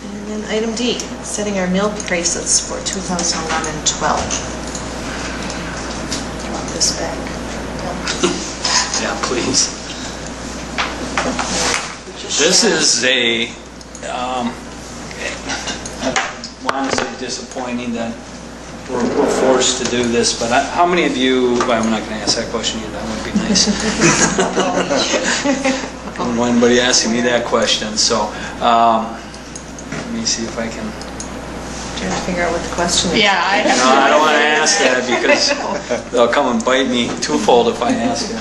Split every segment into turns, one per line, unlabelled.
And then item D, setting our meal prices for 2011-12. Do you want this back?
Yeah, please. This is honestly disappointing that we're forced to do this, but how many of you, well, I'm not going to ask that question yet, that would be nice. I don't want anybody asking me that question, so let me see if I can.
Trying to figure out what the question is.
Yeah,
No, I don't want to ask that because they'll come and bite me twofold if I ask it.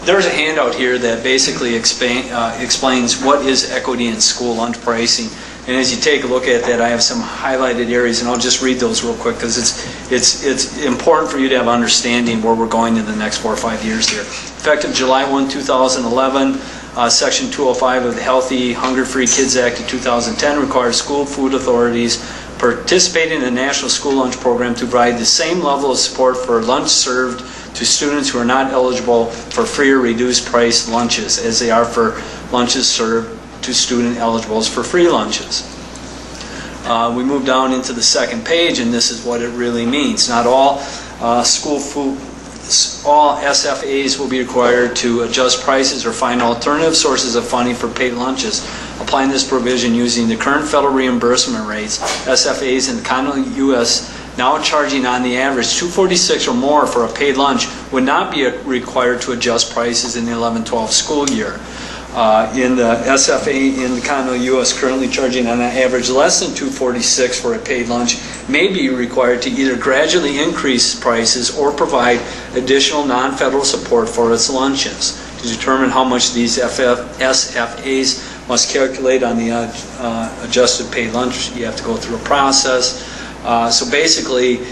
There's a handout here that basically explains what is equity in school lunch pricing. And as you take a look at that, I have some highlighted areas, and I'll just read those real quick because it's important for you to have understanding where we're going in the next 4 or 5 years here. Effective July 1, 2011, Section 205 of the Healthy, Hunger-Free Kids Act of 2010 requires school food authorities participating in the National School Lunch Program to provide the same level of support for lunch served to students who are not eligible for free or reduced price lunches as they are for lunches served to student eligibles for free lunches. We move down into the second page, and this is what it really means. Not all school food, all SFAs will be required to adjust prices or find alternative sources of funding for paid lunches. Applying this provision using the current federal reimbursement rates, SFAs in the continental U.S. now charging on the average $2.46 or more for a paid lunch would not be required to adjust prices in the 11-12 school year. In the SFA in the continental U.S. currently charging on an average less than $2.46 for a paid lunch may be required to either gradually increase prices or provide additional non-federal support for its lunches. To determine how much these SFAs must calculate on the adjusted paid lunch, you have to go through a process. So basically,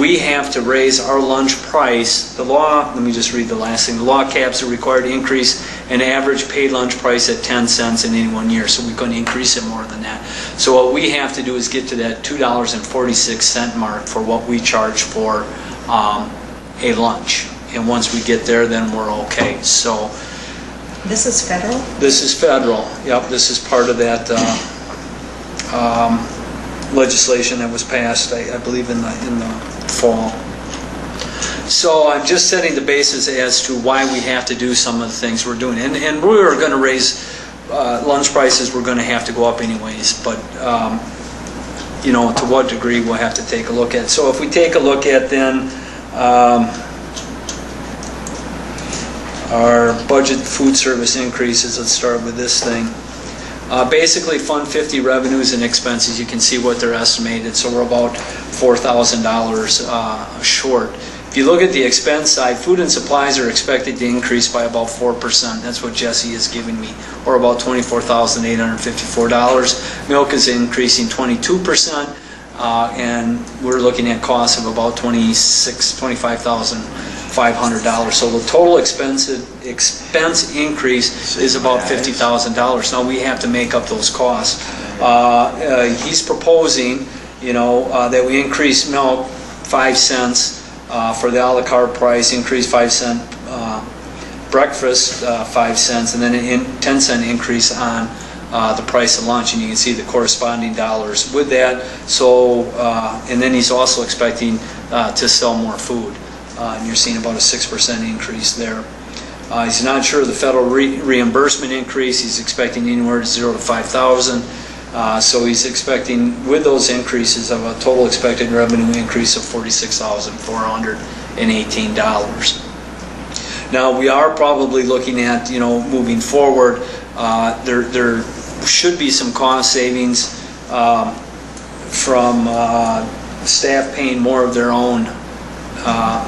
we have to raise our lunch price. The law, let me just read the last thing. The law caps are required to increase an average paid lunch price at 10 cents in any 1 year, so we couldn't increase it more than that. So what we have to do is get to that $2.46 mark for what we charge for a lunch. And once we get there, then we're okay. So
this is federal?
This is federal. Yep, this is part of that legislation that was passed, I believe, in the fall. So I'm just setting the basis as to why we have to do some of the things we're doing. And we are going to raise lunch prices. We're going to have to go up anyways. But, you know, to what degree we'll have to take a look at. So if we take a look at then our budget food service increases, let's start with this thing. Basically, Fund 50 revenues and expenses, you can see what they're estimated. So we're about $4,000 short. If you look at the expense side, food and supplies are expected to increase by about 4%. That's what Jesse is giving me, or about $24,854. Milk is increasing 22%, and we're looking at costs of about $25,500. So the total expense increase is about $50,000. Now we have to make up those costs. He's proposing, you know, that we increase milk 5 cents for the a la carte price, increase 5 cent breakfast 5 cents, and then a 10 cent increase on the price of lunch, and you can see the corresponding dollars with that. So, and then he's also expecting to sell more food. And you're seeing about a 6% increase there. He's not sure of the federal reimbursement increase. He's expecting anywhere to 0 to 5,000. So he's expecting, with those increases, of a total expected revenue increase of $46,418. Now we are probably looking at, you know, moving forward. There should be some cost savings from staff paying more of their own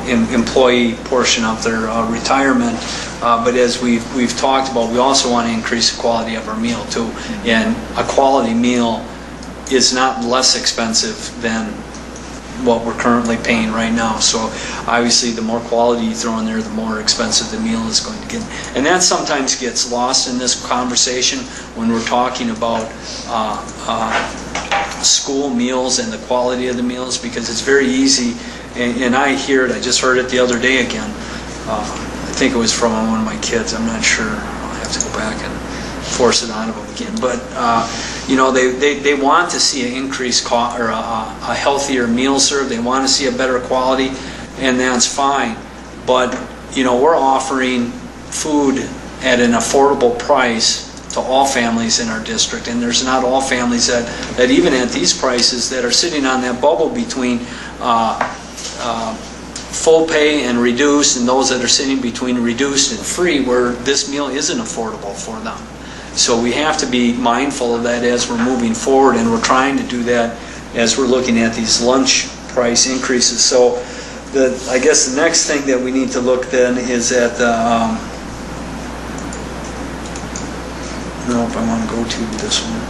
employee portion of their retirement, but as we've talked about, we also want to increase the quality of our meal too. And a quality meal is not less expensive than what we're currently paying right now. So obviously, the more quality you throw in there, the more expensive the meal is going to get. And that sometimes gets lost in this conversation when we're talking about school meals and the quality of the meals, because it's very easy. And I hear it, I just heard it the other day again. I think it was from one of my kids, I'm not sure. I'll have to go back and force it on them again. But you know, they want to see an increased cost or a healthier meal served. They want to see a better quality, and that's fine. But, you know, we're offering food at an affordable price to all families in our district, and there's not all families that even at these prices that are sitting on that bubble between full pay and reduced, and those that are sitting between reduced and free, where this meal isn't affordable for them. So we have to be mindful of that as we're moving forward, and we're trying to do that as we're looking at these lunch price increases. So I guess the next thing that we need to look then is at the, I don't know if I want to go to this one.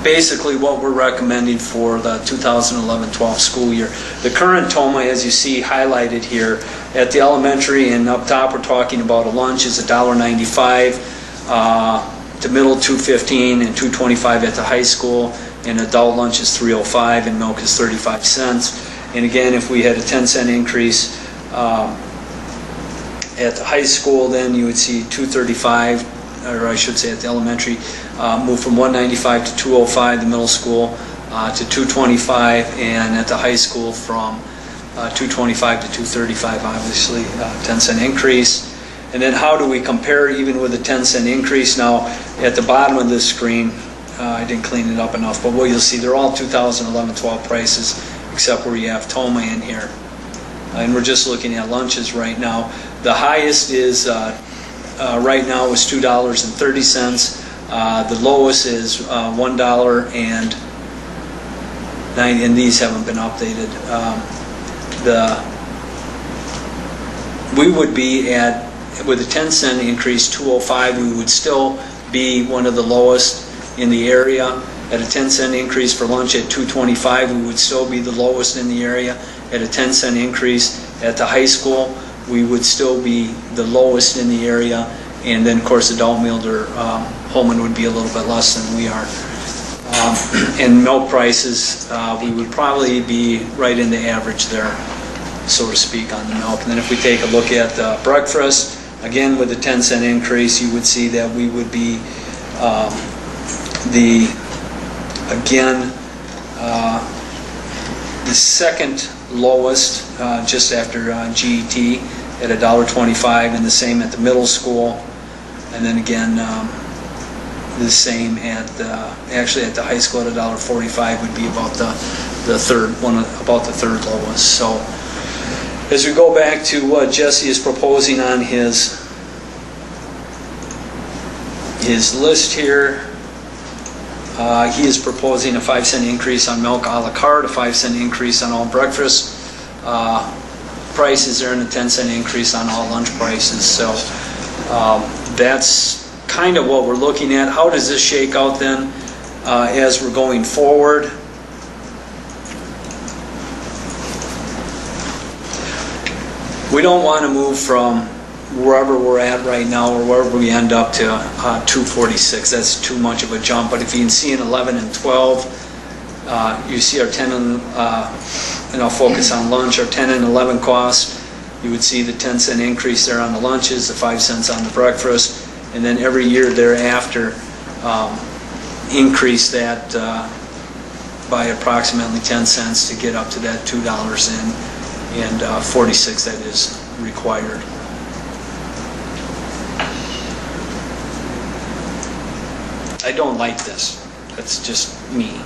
Basically what we're recommending for the 2011-12 school year. The current TOMA, as you see highlighted here, at the elementary and up top we're talking about a lunch is $1.95, to middle $2.15 and $2.25 at the high school, and adult lunch is $3.05 and milk is 35 cents. And again, if we had a 10-cent increase at the high school, then you would see $2.35, or I should say at the elementary, move from $1.95 to $2.05, the middle school to $2.25, and at the high school from $2.25 to $2.35, obviously 10-cent increase. And then how do we compare even with a 10-cent increase? Now, at the bottom of this screen, I didn't clean it up enough, but what you'll see, they're all 2011-12 prices, except where you have TOMA in here. And we're just looking at lunches right now. The highest is right now is $2.30. The lowest is $1.90, and these haven't been updated. We would be at, with a 10-cent increase, $2.05. We would still be one of the lowest in the area. At a 10-cent increase for lunch at $2.25, we would still be the lowest in the area. At a 10-cent increase at the high school, we would still be the lowest in the area. And then, of course, adult meal or Holman would be a little bit less than we are. And milk prices, we would probably be right in the average there, so to speak, on the milk. And then if we take a look at breakfast, again, with a 10-cent increase, you would see that we would be the second lowest, just after GET at $1.25, and the same at the middle school. And then again, the same at actually at the high school at $1.45 would be about the third lowest. So as we go back to what Jesse is proposing on his list here, he is proposing a 5-cent increase on milk a la carte, a 5-cent increase on all breakfast prices there, and a 10-cent increase on all lunch prices. So that's kind of what we're looking at. How does this shake out then as we're going forward? We don't want to move from wherever we're at right now or wherever we end up to 246. That's too much of a jump. But if you can see in 11 and 12, you see our 10 and I'll focus on lunch, our 10 and 11 costs. You would see the 10-cent increase there on the lunches, the 5 cents on the breakfast, and then every year thereafter increase that by approximately 10 cents to get up to that $2.46 that is required. I don't like this. That's just me.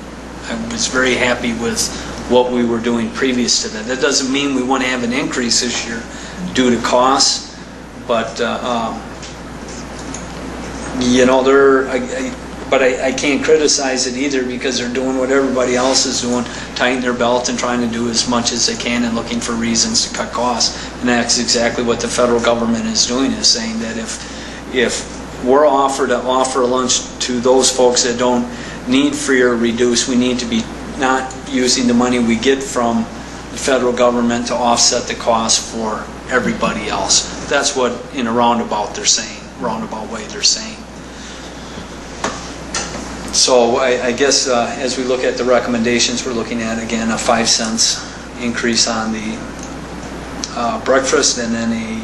I was very happy with what we were doing previous to that. That doesn't mean we want to have an increase this year due to costs, but you know, I can't criticize it either, because they're doing what everybody else is doing, tightening their belt and trying to do as much as they can and looking for reasons to cut costs. And that's exactly what the federal government is doing, is saying that if we're offered to offer a lunch to those folks that don't need free or reduced, we need to be not using the money we get from the federal government to offset the cost for everybody else. That's what, in a roundabout way they're saying. So I guess as we look at the recommendations, we're looking at, again, a 5 cents increase on the breakfast, and then a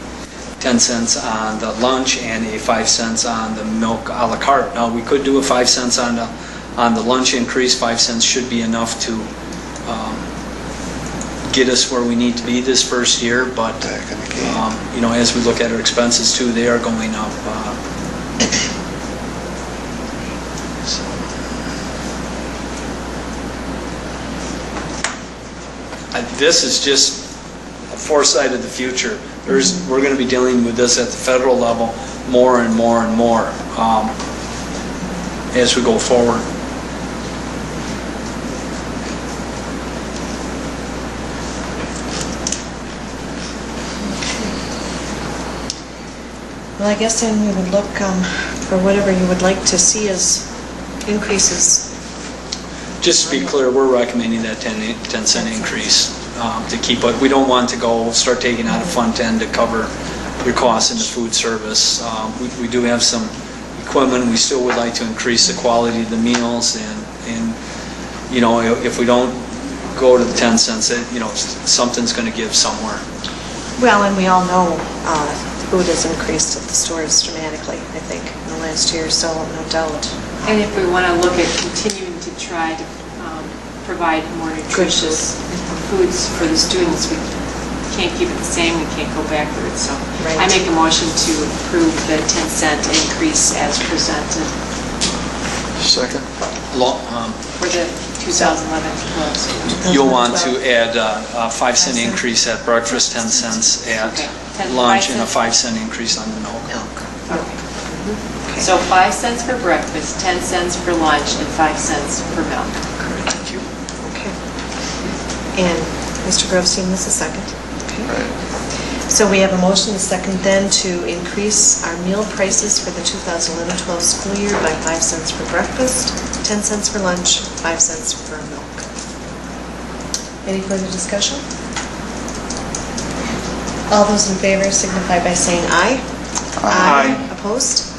10 cents on the lunch and a 5 cents on the milk a la carte. Now, we could do a 5 cents on the lunch increase. 5 cents should be enough to get us where we need to be this first year, but you know, as we look at our expenses too, they are going up. This is just a foresight of the future. We're going to be dealing with this at the federal level more and more and more as we go forward.
Well, I guess then we would look for whatever you would like to see as increases.
Just to be clear, we're recommending that 10-cent increase to keep it. We don't want to start taking out of Fund 10 to cover your costs in the food service. We do have some equipment. We still would like to increase the quality of the meals, and you know, if we don't go to the 10 cents, you know, something's going to give somewhere.
Well, and we all know food has increased at the stores dramatically, I think, in the last year or so, no doubt.
And if we want to look at continuing to try to provide more nutritious foods for the students, we can't keep it the same, we can't go backwards. So
Right.
I make a motion to approve the 10-cent increase as presented
Second.
for the 2011-12.
You'll want to add a 5-cent increase at breakfast, 10 cents at lunch, and a 5-cent increase on the milk.
Okay. So 5 cents for breakfast, 10 cents for lunch, and 5 cents for milk.
Thank you.
Okay. And Mr. Grovestein was the second. Okay.
Right.
So we have a motion, a second then, to increase our meal prices for the 2011-12 school year by 5 cents for breakfast, 10 cents for lunch, 5 cents for milk. Any further discussion? All those in favor signify by saying aye.
Aye.
Opposed?